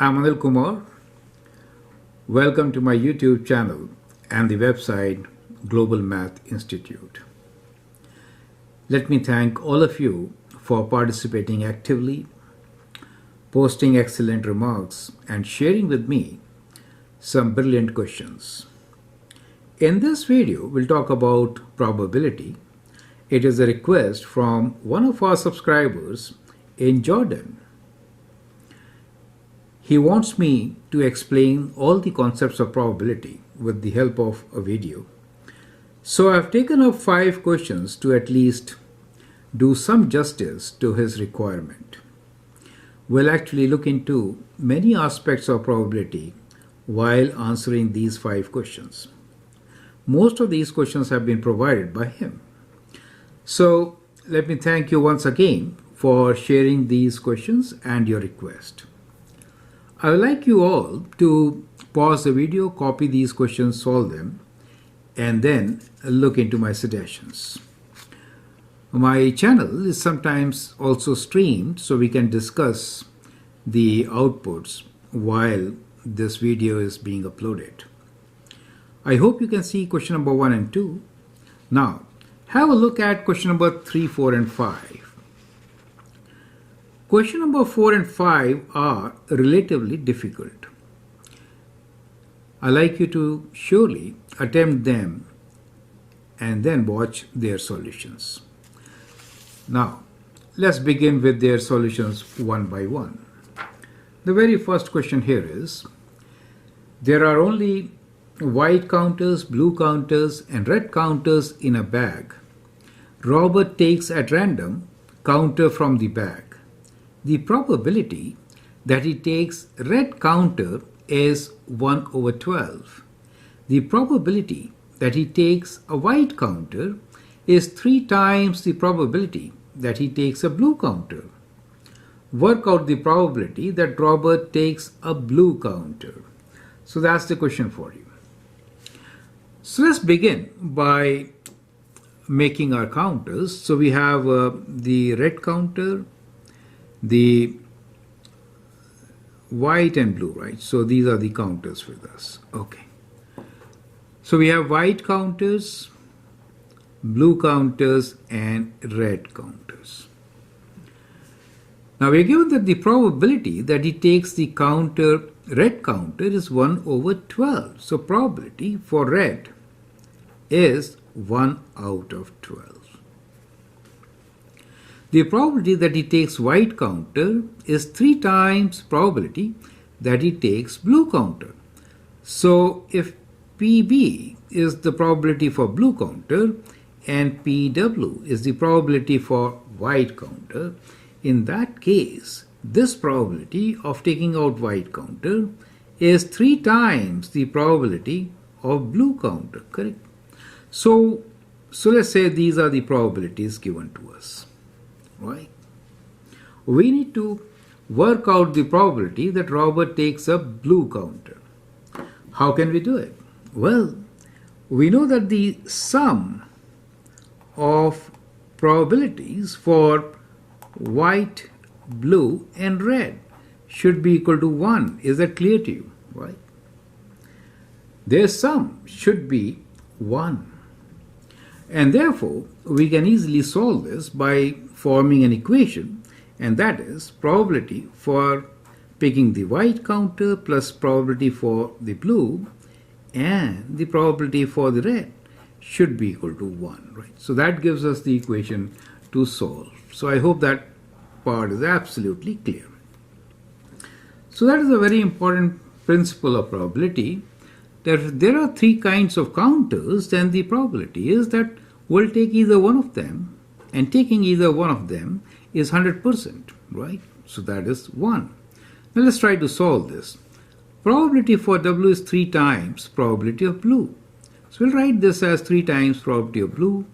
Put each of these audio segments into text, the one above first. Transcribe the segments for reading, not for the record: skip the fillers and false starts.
I'm Anil Kumar. Welcome to my YouTube channel and the website Global Math Institute. Let me thank all of you for participating actively, posting excellent remarks, and sharing with me some brilliant questions. In this video, we'll talk about probability. It is a request from one of our subscribers in Jordan. He wants me to explain all the concepts of probability with the help of a video. So I've taken up 5 questions to at least do some justice to his requirement. We'll actually look into many aspects of probability while answering these 5 questions. Most of these questions have been provided by him. So let me thank you once again for sharing these questions and your request. I would like you all to pause the video, copy these questions, solve them, and then look into my suggestions. My channel is sometimes also streamed, so we can discuss the outputs while this video is being uploaded. I hope you can see question number 1 and 2. Now, have a look at question number 3, 4, and 5. Question number 4 and 5 are relatively difficult. I'd like you to surely attempt them and then watch their solutions. Now, let's begin with their solutions one by one. The very first question here is, there are only white counters, blue counters, and red counters in a bag. Robert takes at random counter from the bag. The probability that he takes red counter is 1 over 12. The probability that he takes a white counter is 3 times the probability that he takes a blue counter. Work out the probability that Robert takes a blue counter. So that's the question for you. So let's begin by making our counters. So we have the red counter, the white and blue, right? So these are the counters with us. Okay. So we have white counters, blue counters, and red counters. Now we are given that the probability that he takes the red counter is 1 over 12. So probability for red is 1 out of 12. The probability that he takes white counter is 3 times probability that he takes blue counter. So if PB is the probability for blue counter and PW is the probability for white counter, in that case, this probability of taking out white counter is 3 times the probability of blue counter, correct? So let's say these are the probabilities given to us. Right? We need to work out the probability that Robert takes a blue counter. How can we do it? Well, we know that the sum of probabilities for white, blue, and red should be equal to 1. Is that clear to you? Right? Their sum should be 1. And therefore, we can easily solve this by forming an equation, and that is probability for picking the white counter plus probability for the blue and the probability for the red should be equal to 1. Right? So that gives us the equation to solve. So I hope that part is absolutely clear. So that is a very important principle of probability, that if there are 3 kinds of counters, then the probability is that we'll take either one of them, and taking either one of them is 100%, right? So that is 1. Now let's try to solve this. Probability for W is 3 times probability of blue. So we'll write this as 3 times probability of blue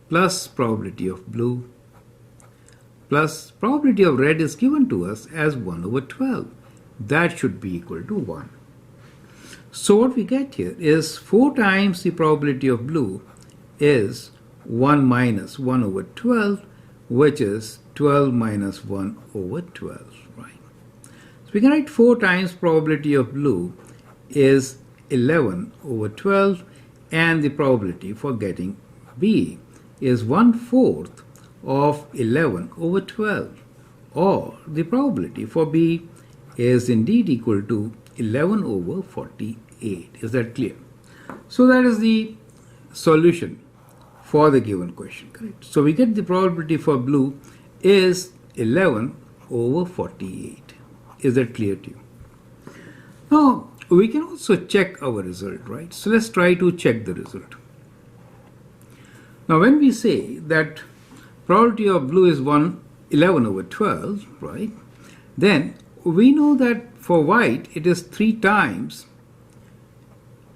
plus probability of blue plus probability of red is given to us as 1 over 12. That should be equal to 1. So what we get here is 4 times the probability of blue is 1 minus 1 over 12, which is 12 minus 1 over 12, right? So we can write 4 times probability of blue is 11 over 12, and the probability for getting B is 1/4 of 11 over 12, or the probability for B is indeed equal to 11 over 48. Is that clear? So that is the solution for the given question, correct? So we get the probability for blue is 11 over 48. Is that clear to you? Now, we can also check our result, right? So let's try to check the result. Now, when we say that probability of blue is 11 over 12, right? Then we know that for white it is 3 times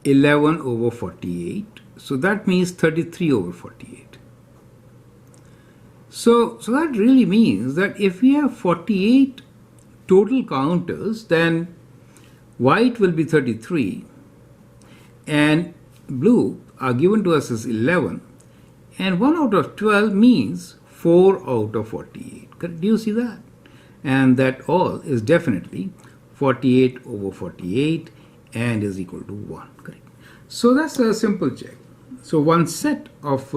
11 over 48. So that means 33 over 48. So that really means that if we have 48 total counters, then white will be 33 and blue are given to us as 11, and 1 out of 12 means 4 out of 48. Do you see that? And that all is definitely 48 over 48 and is equal to 1. Correct. So that's a simple check. So one set of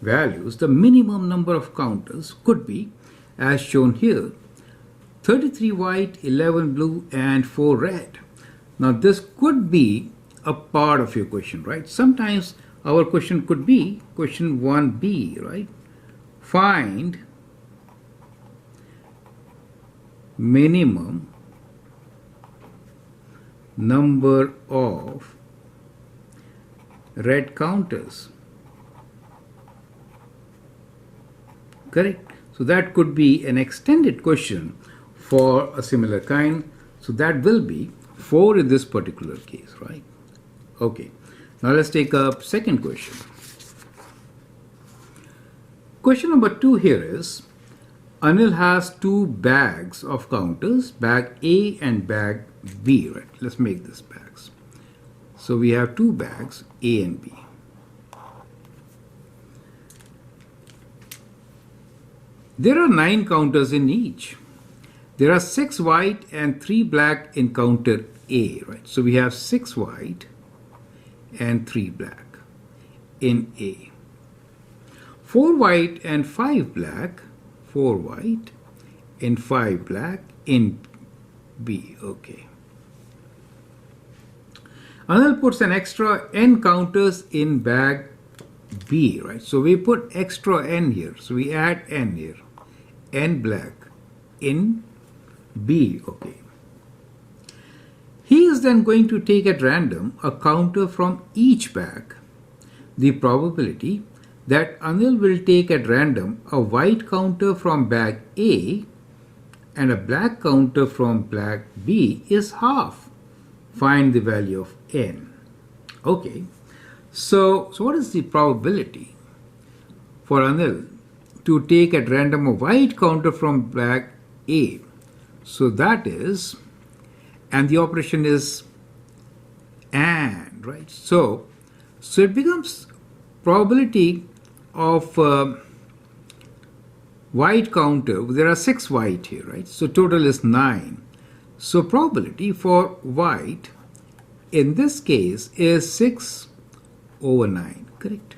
values, the minimum number of counters could be, as shown here, 33 white, 11 blue, and 4 red. Now this could be a part of your question, right? Sometimes our question could be question 1b, right? Find minimum number of red counters. Correct? So that could be an extended question for a similar kind. So that will be 4 in this particular case, right? Okay. Now let's take up second question. Question number 2 here is, Anil has 2 bags of counters, bag A and bag B, right? Let's make this bags. So we have 2 bags, A and B. There are 9 counters in each. There are 6 white and 3 black in counter A, right? So we have 6 white and 3 black in A. 4 white and 5 black, 4 white and 5 black in B. Okay. Anil puts an extra n counters in bag B, right? So we put extra n here. So we add n here. N black in B. Okay. He is then going to take at random a counter from each bag. The probability that Anil will take at random a white counter from bag A and a black counter from bag B is half. Find the value of n. Okay. So what is the probability for Anil to take at random a white counter from bag A? So that is, and the operation is and, right? So it becomes probability of white counter. There are 6 white here, right? So total is 9. So probability for white in this case is 6 over 9, correct?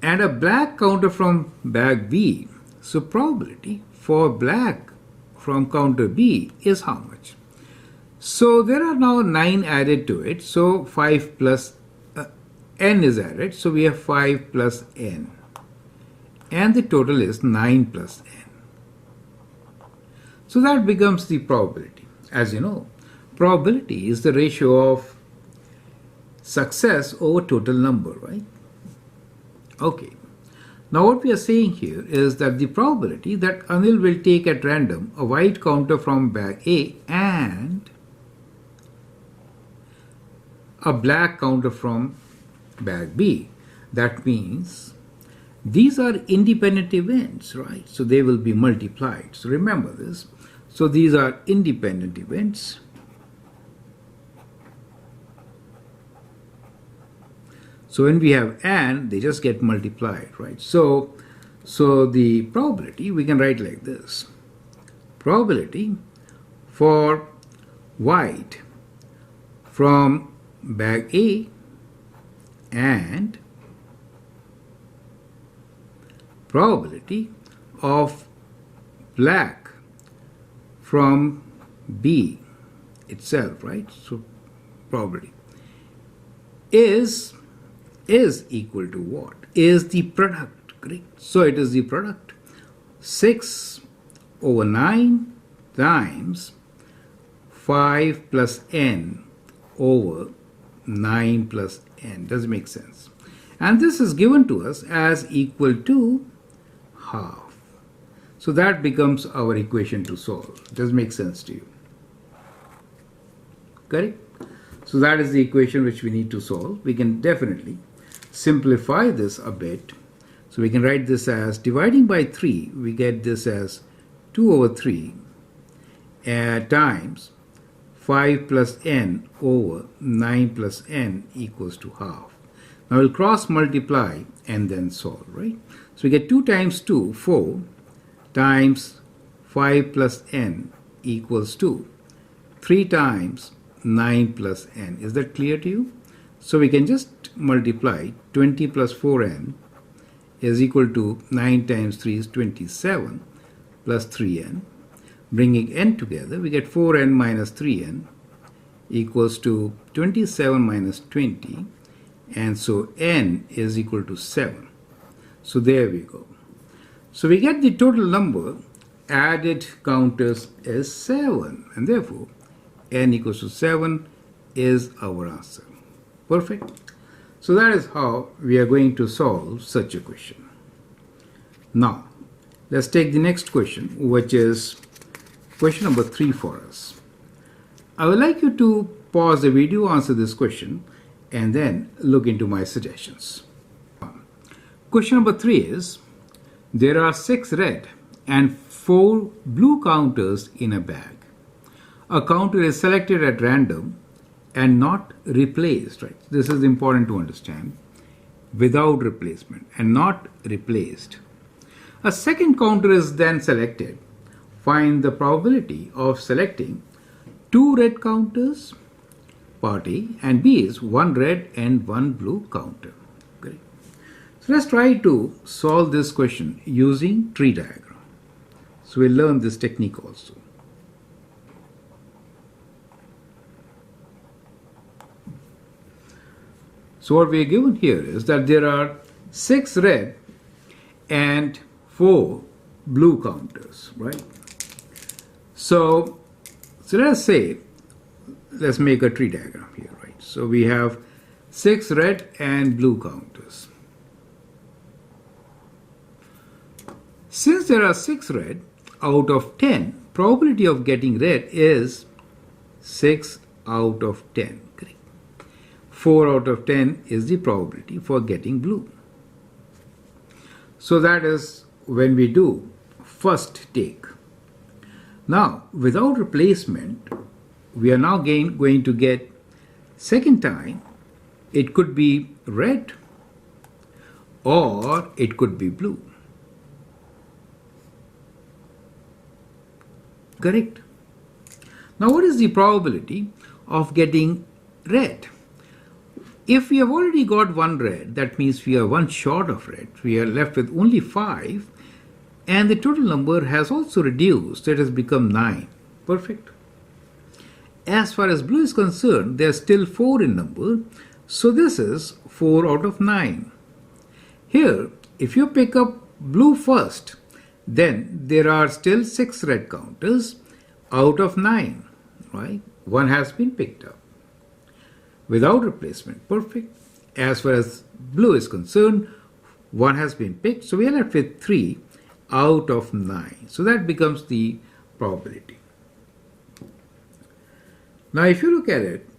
And a black counter from bag B. So probability for black from counter B is how much? So there are now 9 added to it. So 5 plus n is added. So we have 5 plus n. And the total is 9 plus n. So that becomes the probability. As you know, probability is the ratio of success over total number, right? Okay. Now what we are saying here is that the probability that Anil will take at random a white counter from bag A and a black counter from bag B. That means these are independent events, right? So they will be multiplied. So remember this. So these are independent events. So when we have and, they just get multiplied, right? So So the probability we can write like this. Probability for white from bag A and probability of black from B itself, right? So probability is equal to what? Is the product, correct? So it is the product 6 over 9 times 5 plus n over 9 plus n. Does it make sense? And this is given to us as equal to half. So that becomes our equation to solve. Does it make sense to you? Correct? So that is the equation which we need to solve. We can definitely simplify this a bit. So we can write this as dividing by 3. We get this as 2 over 3 times 5 plus n over 9 plus n equals to half. Now we'll cross multiply and then solve, right? So we get 2 times 2, 4 times 5 plus n equals to 3 times 9 plus n. Is that clear to you? So we can just multiply 20 plus 4n is equal to 9 times 3 is 27 plus 3n. Bringing n together, we get 4n minus 3n equals to 27 minus 20, and so n is equal to 7. So there we go. So we get the total number added counters is 7, and therefore n equals to 7 is our answer. Perfect. So that is how we are going to solve such a question. Now let's take the next question, which is question number 3 for us. I would like you to pause the video, answer this question, and then look into my suggestions. Question number 3 is, there are 6 red and 4 blue counters in a bag. A counter is selected at random and not replaced, right? This is important to understand. Without replacement and not replaced. A second counter is then selected. Find the probability of selecting 2 red counters, part A, and B is 1 red and 1 blue counter. Okay. So let's try to solve this question using tree diagram. So we'll learn this technique also. So what we are given here is that there are 6 red and 4 blue counters, right? So let us say, let's make a tree diagram here, right? So we have 6 red and blue counters. Since there are 6 red out of 10, probability of getting red is 6 out of 10. 4 out of 10 is the probability for getting blue. So that is when we do first take. Now, without replacement, we are now going to get second time. It could be red or it could be blue. Correct? Now, what is the probability of getting red? If we have already got 1 red, that means we are 1 short of red. We are left with only 5, and the total number has also reduced. It has become 9. Perfect. As far as blue is concerned, there are still 4 in number, so this is 4 out of 9. Here, if you pick up blue first, then there are still 6 red counters out of 9, right? 1 has been picked up. Without replacement, perfect. As far as blue is concerned, 1 has been picked, so we are left with 3 out of 9. So that becomes the probability. Now if you look at it,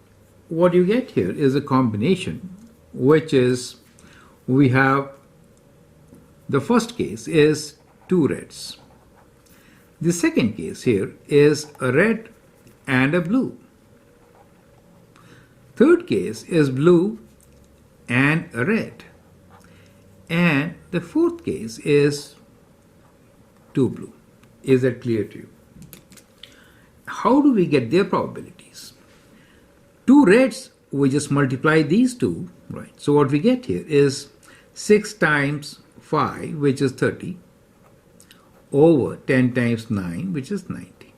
what you get here is a combination, which is, we have, the first case is 2 reds. The second case here is a red and a blue. Third case is blue and a red. And the fourth case is 2 blue. Is that clear to you? How do we get their probabilities? 2 reds, we just multiply these two, right? So what we get here is 6 times 5, which is 30, over 10 times 9, which is 90.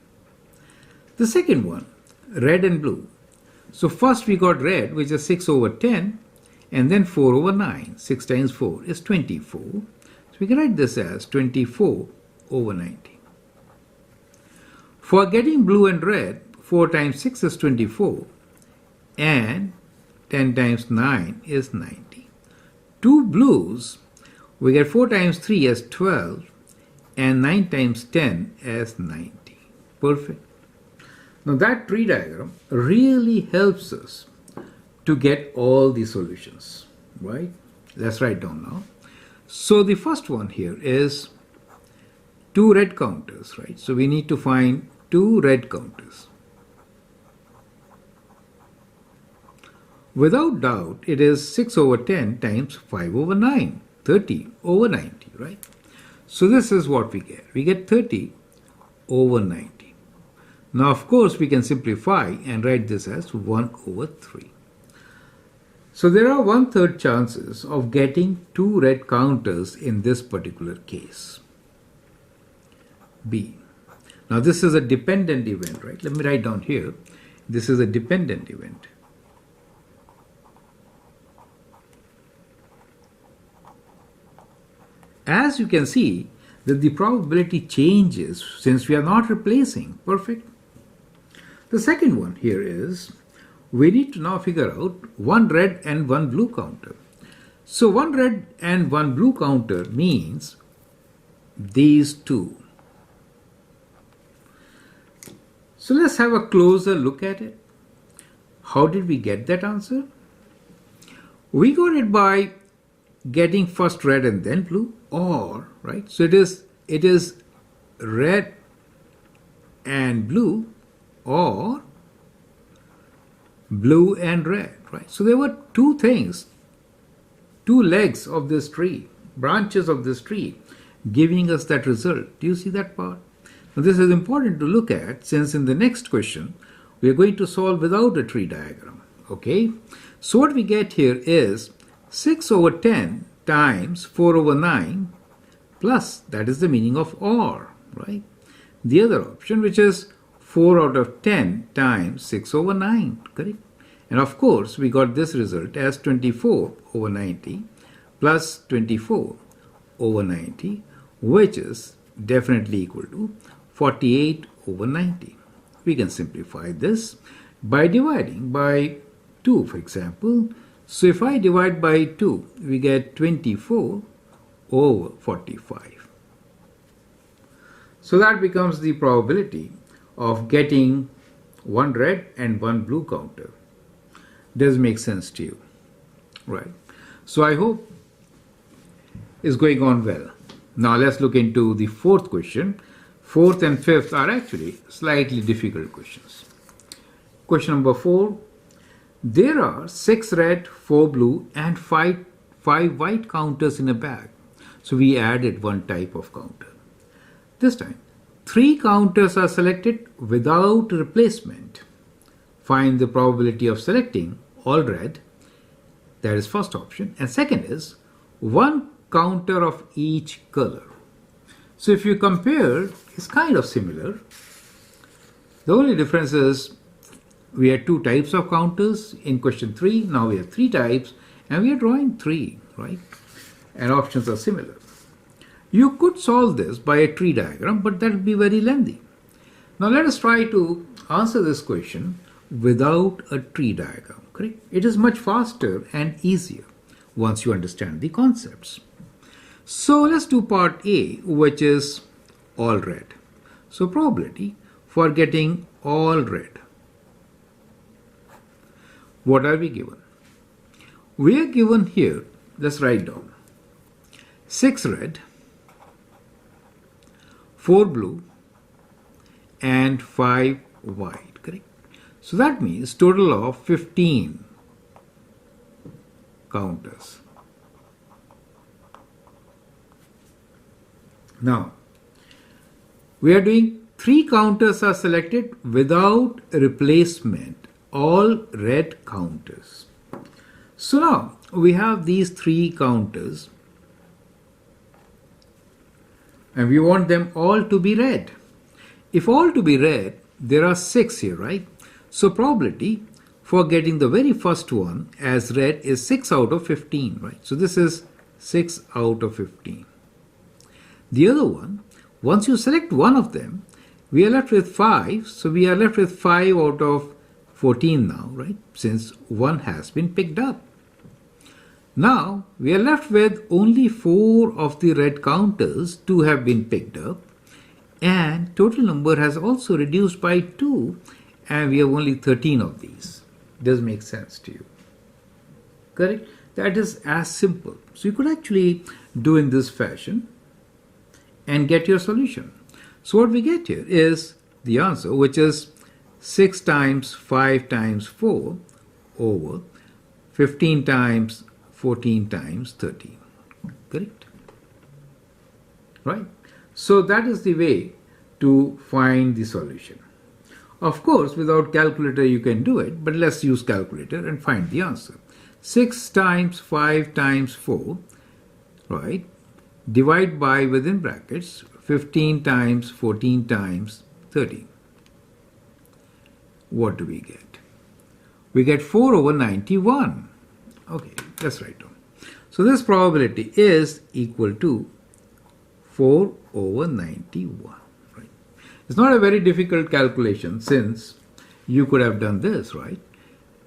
The second one, red and blue. So first we got red, which is 6 over 10, and then 4 over 9. 6 times 4 is 24. So we can write this as 24 over 90. For getting blue and red, 4 times 6 is 24, and 10 times 9 is 90. 2 blues, we get 4 times 3 as 12, and 9 times 10 as 90. Perfect. Now that tree diagram really helps us to get all the solutions, right? Let's write down now. So the first one here is 2 red counters, right? So we need to find 2 red counters. Without doubt, it is 6 over 10 times 5 over 9, 30 over 90, right? So this is what we get. We get 30 over 90. Now, of course, we can simplify and write this as 1 over 3. So there are 1/3 chances of getting 2 red counters in this particular case. B. Now this is a dependent event, right? Let me write down here. This is a dependent event. As you can see, that the probability changes since we are not replacing. Perfect. The second one here is, we need to now figure out 1 red and 1 blue counter. So 1 red and 1 blue counter means these two. So let's have a closer look at it. How did we get that answer? We got it by getting first red and then blue, or, right? So it is red and blue, or blue and red, right? So there were 2 things, 2 legs of this tree, branches of this tree, giving us that result. Do you see that part? Now this is important to look at, since in the next question we are going to solve without a tree diagram. Okay, so what we get here is 6 over 10 times 4 over 9 plus, that is the meaning of or, right? The other option, which is 4 out of 10 times 6 over 9, correct? And of course we got this result as 24 over 90 plus 24 over 90, which is definitely equal to 48 over 90. We can simplify this by dividing by 2, for example. So if I divide by 2, we get 24 over 45. So that becomes the probability of getting 1 red and 1 blue counter. Does make sense to you, right? So I hope it's going on well. Now let's look into the 4th question. 4th and 5th are actually slightly difficult questions. Question number 4. There are 6 red, 4 blue and 5 white counters in a bag. So we added 1 type of counter. This time 3 counters are selected without replacement. Find the probability of selecting all red. That is first option. And second is 1 counter of each color. So if you compare, it's kind of similar. The only difference is we had 2 types of counters in question 3. Now we have 3 types and we are drawing 3, right? And options are similar. You could solve this by a tree diagram, but that would be very lengthy. Now let us try to answer this question without a tree diagram, correct? It is much faster and easier once you understand the concepts. So let's do part A, which is all red. So probability for getting all red. What are we given? We are given here, let's write down 6 red, 4 blue and 5 white, correct? So that means total of 15 counters. Now We are doing 3 counters are selected without replacement, all red counters. So now we have these 3 counters and we want them all to be red. If all to be red, there are 6 here, right? So probability for getting the very first one as red is 6 out of 15, right? So this is 6 out of 15. The other one, once you select one of them, we are left with 5. So we are left with 5 out of 14 now, right? Since one has been picked up. Now we are left with only 4 of the red counters to have been picked up, and total number has also reduced by 2, and we have only 13 of these. Does make sense to you? Correct? That is as simple. So you could actually do in this fashion and get your solution. So what we get here is the answer, which is 6 times 5 times 4 over 15 times 14 times 13. Correct? Right? So that is the way to find the solution. Of course, without calculator you can do it, but let's use calculator and find the answer. 6 times 5 times 4, right? Divide by, within brackets, 15 times 14 times 13. What do we get? We get 4 over 91. Okay, let's write down. So this probability is equal to 4 over 91. Right? It's not a very difficult calculation, since you could have done this, right?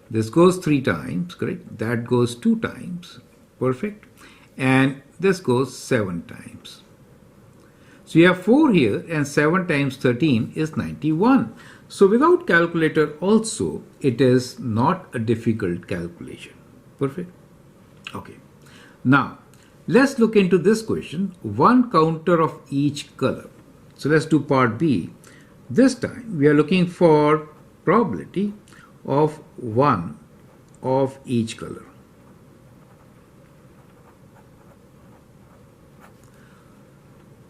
This goes 3 times, correct? That goes 2 times, perfect. And this goes 7 times. So you have 4 here, and 7 times 13 is 91. So without calculator also, it is not a difficult calculation. Perfect? Okay. Now, let's look into this question. 1 counter of each color. So let's do part B. This time we are looking for probability of 1 of each color.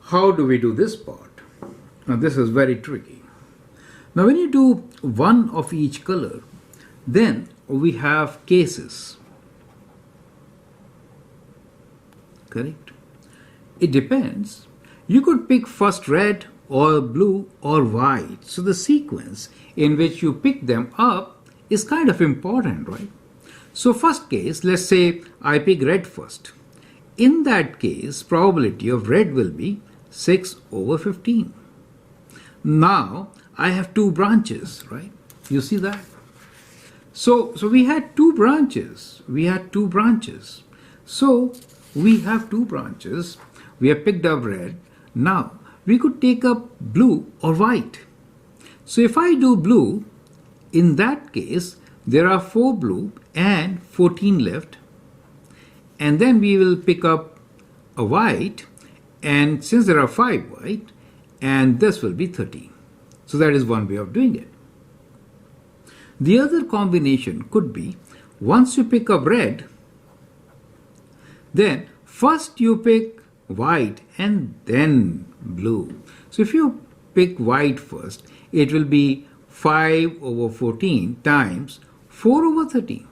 How do we do this part? Now this is very tricky. Now when you do 1 of each color, then we have cases. Correct? It depends. You could pick first red or blue or white. So the sequence in which you pick them up is kind of important, right? So first case, let's say I pick red first. In that case, probability of red will be 6 over 15. Now I have 2 branches, right? You see that? So we had 2 branches. We had 2 branches. So we have 2 branches. We have picked up red. Now we could take up blue or white. So if I do blue, in that case there are 4 blue and 14 left. And then we will pick up a white, and since there are 5 white, and this will be 13. So that is one way of doing it. The other combination could be, once you pick up red, then first you pick white and then blue. So if you pick white first, it will be 5 over 14 times 4 over 13.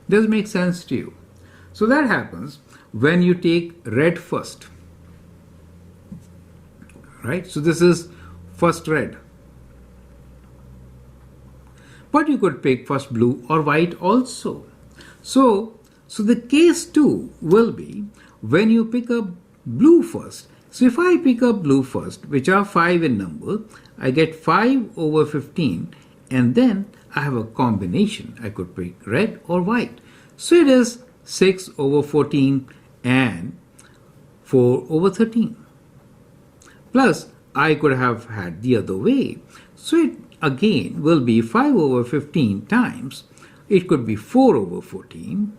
Does it make sense to you? So that happens when you take red first. Right? So this is first red. But you could pick first blue or white also. So the case 2 will be when you pick up blue first. So if I pick up blue first, which are 5 in number, I get 5 over 15, and then I have a combination. I could pick red or white. So it is 6 over 14 and 4 over 13. Plus, I could have had the other way. So it again will be 5 over 15 times. It could be 4 over 14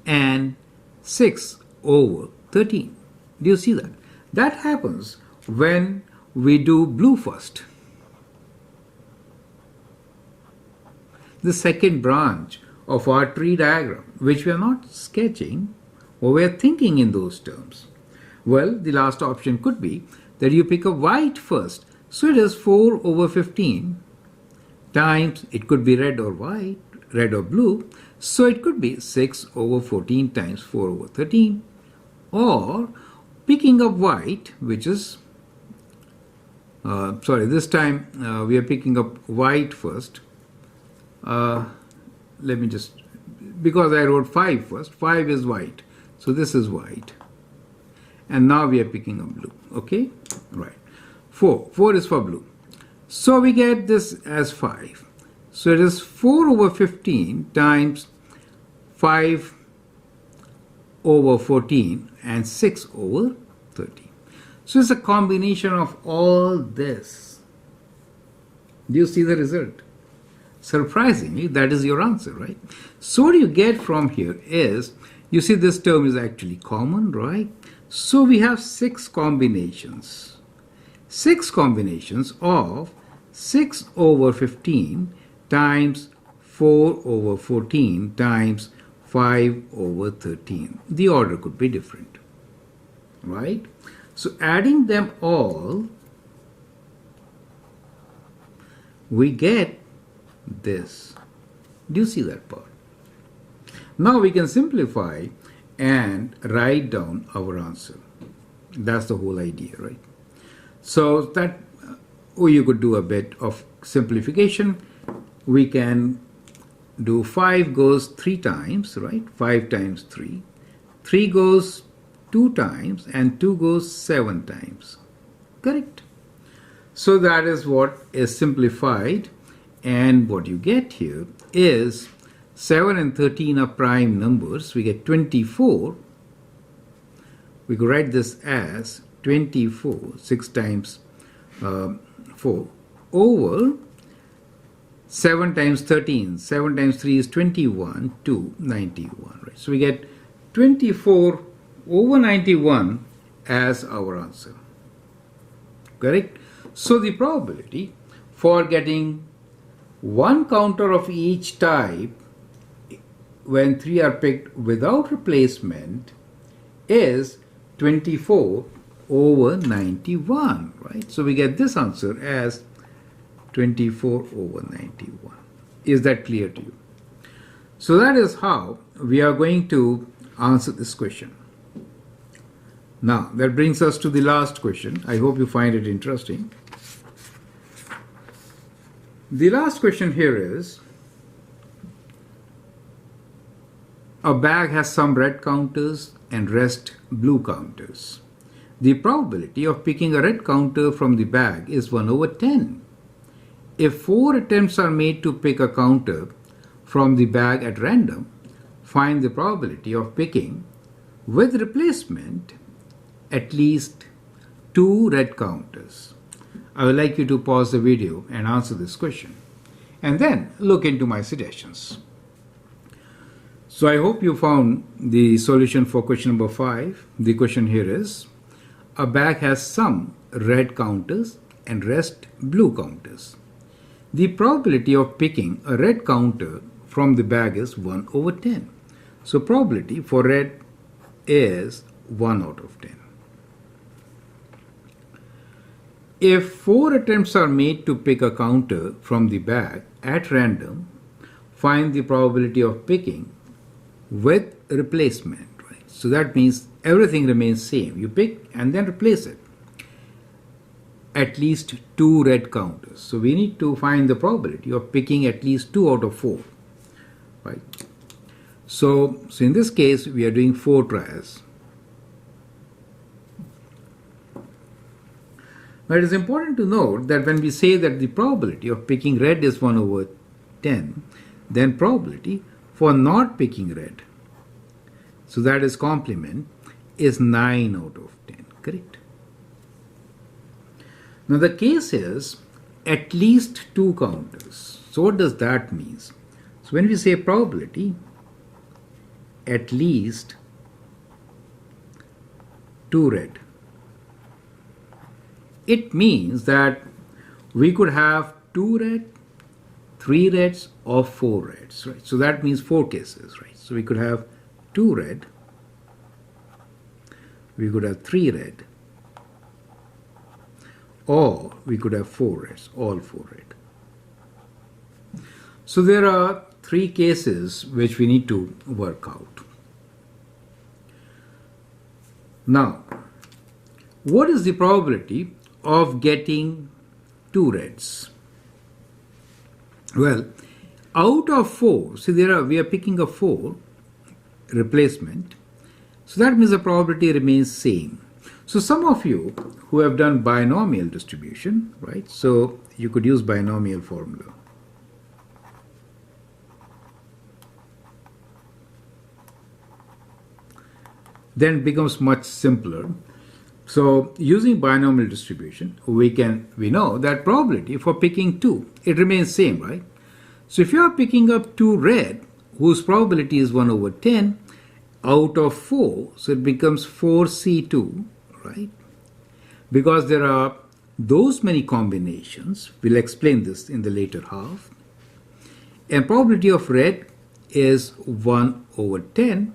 and 6 over 13. Do you see that? That happens when we do blue first. The second branch of our tree diagram, which we are not sketching, or we are thinking in those terms. Well, the last option could be that you pick a white first. So it is 4 over 15 times, it could be red or white, red or blue. So it could be 6 over 14 times 4 over 13. Or picking up white, which is, this time we are picking up white first. Let me just, because I wrote 5 first, 5 is white. So this is white. And now we are picking up blue. Okay? Right. 4 is for blue. So we get this as 5. So it is 4 over 15 times 5 over 14 and 6 over 13. So it's a combination of all this. Do you see the result? Surprisingly, that is your answer, right? So what you get from here is, you see this term is actually common, right? So we have 6 combinations. 6 combinations of 6 over 15 times 4 over 14 times 5 over 13. The order could be different, right? So adding them all, we get this. Do you see that part? Now we can simplify and write down our answer. That's the whole idea, right? So that, you could do a bit of simplification. We can do 5 goes 3 times, right? 5 times 3. 3 goes 2 times and 2 goes 7 times. Correct? So that is what is simplified, and what you get here is 7 and 13 are prime numbers. We get 24. We could write this as 24, 6 times 4, over 7 times 13. 7 times 3 is 21 to 91. Right? So we get 24 over 91 as our answer. Correct? So the probability for getting one counter of each type when 3 are picked without replacement is 24 over 91, right? So we get this answer as 24 over 91. Is that clear to you? So that is how we are going to answer this question. Now, that brings us to the last question. I hope you find it interesting. The last question here is, a bag has some red counters and rest blue counters. The probability of picking a red counter from the bag is 1 over 10. If 4 attempts are made to pick a counter from the bag at random, find the probability of picking with replacement at least 2 red counters. I would like you to pause the video and answer this question, and then look into my suggestions. So I hope you found the solution for question number 5. The question here is, a bag has some red counters and rest blue counters. The probability of picking a red counter from the bag is 1 over 10. So probability for red is 1 out of 10. If 4 attempts are made to pick a counter from the bag at random, find the probability of picking with replacement. Right? So that means everything remains same. You pick and then replace it. At least 2 red counters. So we need to find the probability of picking at least 2 out of 4. Right? So in this case, we are doing 4 tries. Now it is important to note that when we say that the probability of picking red is 1 over 10, then probability for not picking red, so that is complement, is 9 out of 10. Correct? Now the case is at least 2 counters. So what does that mean? So when we say probability at least 2 red, it means that we could have 2 red, 3 reds, or 4 reds, right? So that means 4 cases, right? So we could have 2 red, we could have 3 red, or we could have 4 reds, all 4 red. So there are 3 cases which we need to work out. Now, what is the probability of getting 2 reds? Well, out of 4, see we are picking a 4 replacement, so that means the probability remains same. So some of you who have done binomial distribution, right? So you could use binomial formula. Then it becomes much simpler. So using binomial distribution, we know that probability for picking 2, it remains same, right? So if you are picking up 2 red, whose probability is 1 over 10, out of 4, so it becomes 4C2, right? Because there are those many combinations, we'll explain this in the later half, and probability of red is 1 over 10,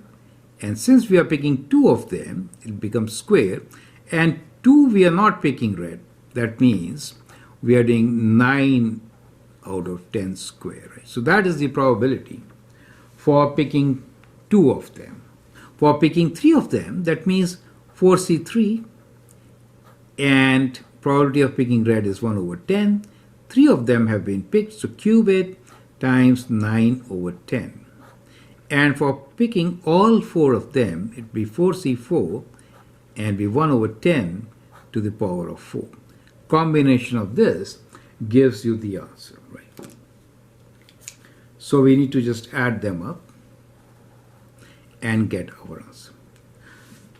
and since we are picking 2 of them, it becomes square, and 2 we are not picking red. That means we are doing 9 out of 10 square. Right? So that is the probability for picking 2 of them. For picking 3 of them, that means 4C3, and probability of picking red is 1 over 10. 3 of them have been picked, so cube it times 9 over 10. And for picking all 4 of them, it would be 4C4 and be 1 over 10 to the power of 4. Combination of this gives you the answer, right? So we need to just add them up and get our answer,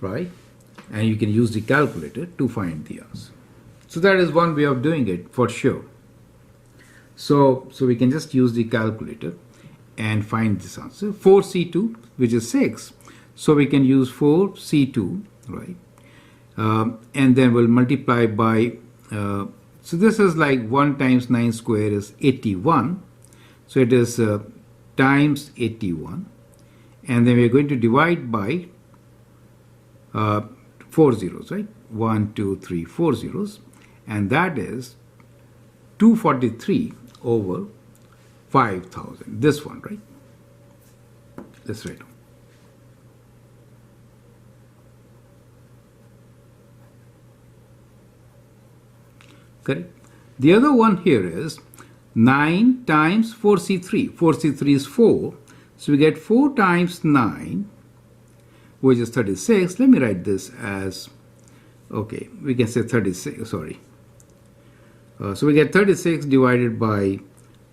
right? And you can use the calculator to find the answer. So that is one way of doing it for sure. So we can just use the calculator and find this answer. 4C2, which is 6. So we can use 4C2, right? And then we'll multiply by, so this is like 1 times 9 square is 81. So it is times 81. And then we're going to divide by 4 zeros, right? 1, 2, 3, 4 zeros. And that is 243 over 5,000. This one, right? Let's write down. Correct. The other one here is 9 times 4C3. 4C3 is 4. So we get 4 times 9, which is 36. Let me write this as, okay, we can say 36, sorry. So we get 36 divided by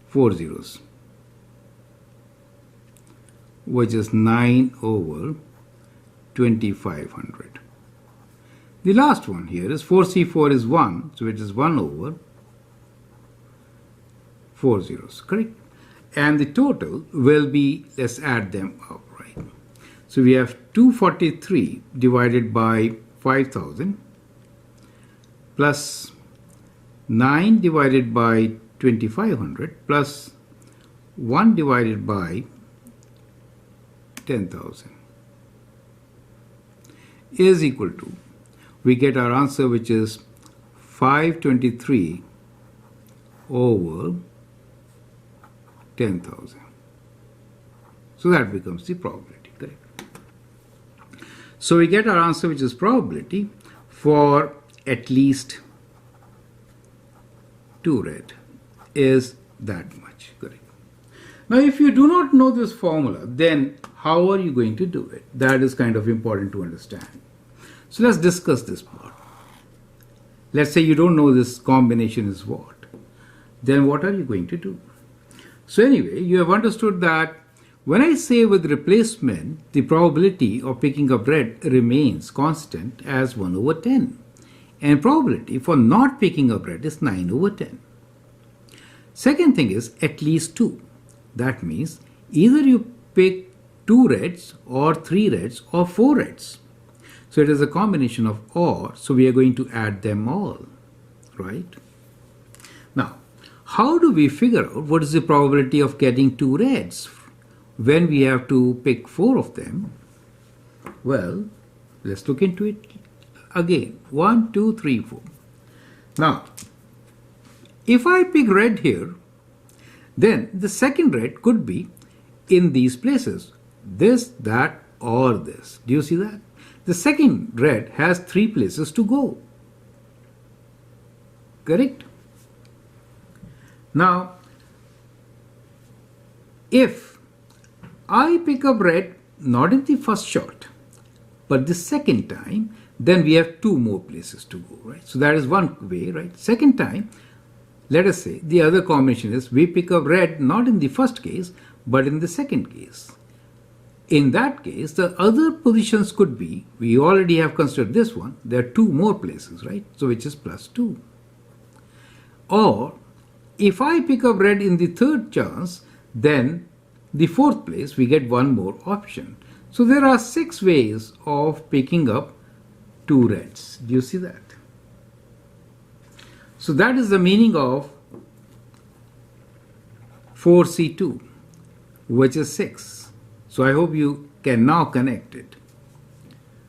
4 zeros, which is 9 over 2500. The last one here is 4C4 is 1, so it is 1 over 4 zeros, correct? And the total will be, let's add them up, right? So we have 243 divided by 5000 plus 9 divided by 2500 plus 1 divided by 10,000 is equal to, we get our answer, which is 523 over 10,000. So that becomes the probability, correct? So we get our answer, which is probability for at least 2 red is that much, correct? Now if you do not know this formula, then how are you going to do it? That is kind of important to understand. So let's discuss this part. Let's say you don't know this combination is what. Then what are you going to do? So anyway, you have understood that when I say with replacement, the probability of picking up red remains constant as 1 over 10. And probability for not picking up red is 9 over 10. Second thing is at least 2. That means either you pick 2 reds or 3 reds or 4 reds. So it is a combination of or, so we are going to add them all, right? Now, how do we figure out what is the probability of getting 2 reds when we have to pick 4 of them? Well, let's look into it again 1, 2, 3, 4. Now, if I pick red here, then the second red could be in these places. This, that, or this. Do you see that? The second red has 3 places to go. Correct? Now, if I pick up red not in the first shot, but the second time, then we have 2 more places to go, right? So that is one way, right? Second time, let us say the other combination is we pick up red not in the first case, but in the second case. In that case, the other positions could be, we already have considered this one, there are 2 more places, right? So which is plus 2. Or if I pick up red in the third chance, then the fourth place we get 1 more option. So there are 6 ways of picking up 2 reds. Do you see that? So that is the meaning of 4C2, which is 6. So I hope you can now connect it,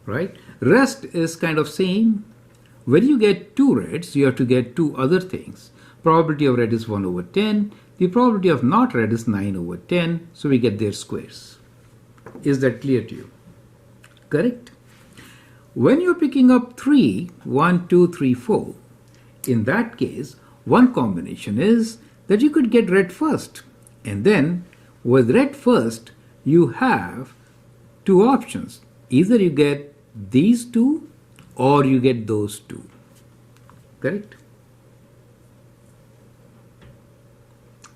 right? Rest is kind of same. When you get 2 reds, you have to get 2 other things. Probability of red is 1 over 10. The probability of not red is 9 over 10. So we get their squares. Is that clear to you? Correct? When you're picking up 3, 1, 2, 3, 4, in that case, one combination is that you could get red first. And then with red first, you have 2 options. Either you get these 2 or you get those 2. Correct?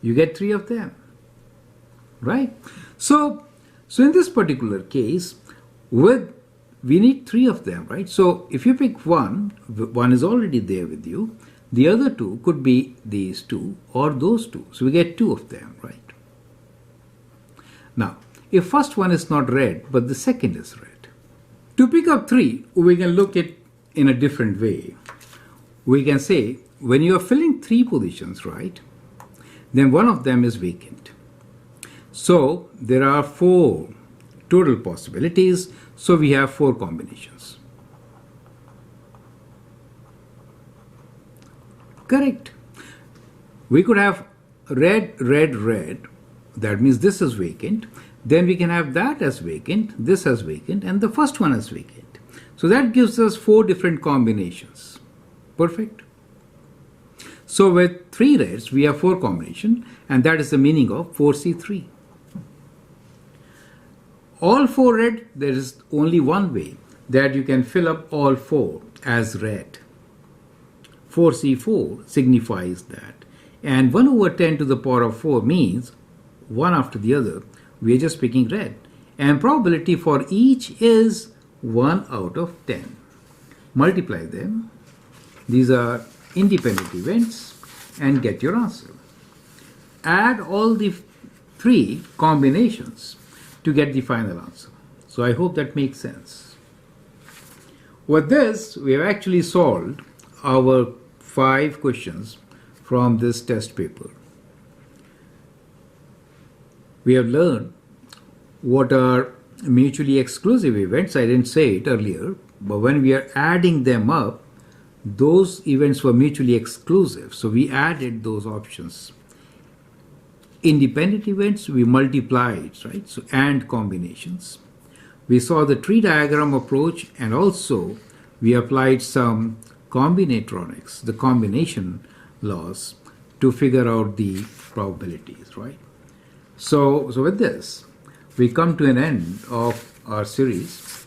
You get 3 of them. Right? So in this particular case, we need 3 of them, right? So if you pick one is already there with you. The other 2 could be these 2 or those 2. So we get 2 of them, right? Now, if first one is not red, but the second is red. To pick up 3, we can look at in a different way. We can say, when you are filling 3 positions, right, then one of them is vacant. So there are 4 total possibilities. So we have 4 combinations. Correct. We could have red, red, red. That means this is vacant. Then we can have that as vacant, this as vacant, and the first one as vacant. So that gives us 4 different combinations. Perfect. So with 3 reds, we have 4 combinations, and that is the meaning of 4C3. All 4 red, there is only one way that you can fill up all 4 as red. 4C4 signifies that. And 1 over 10 to the power of 4 means one after the other. We are just picking red. And probability for each is 1 out of 10. Multiply them. These are independent events and get your answer. Add all the 3 combinations to get the final answer. So I hope that makes sense. With this, we have actually solved our 5 questions from this test paper. We have learned what are mutually exclusive events. I didn't say it earlier, but when we are adding them up, those events were mutually exclusive. So we added those options. Independent events, we multiplied, right? So and combinations. We saw the tree diagram approach, and also we applied some combinatorics, the combination laws, to figure out the probabilities, right? So with this, we come to an end of our series.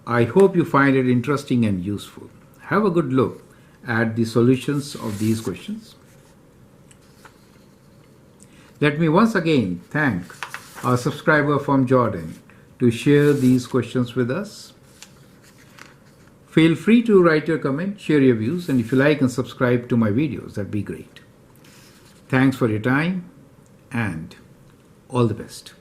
I hope you find it interesting and useful. Have a good look at the solutions of these questions. Let me once again thank our subscriber from Jordan to share these questions with us. Feel free to write your comment, share your views, and if you like and subscribe to my videos, that'd be great. Thanks for your time and all the best.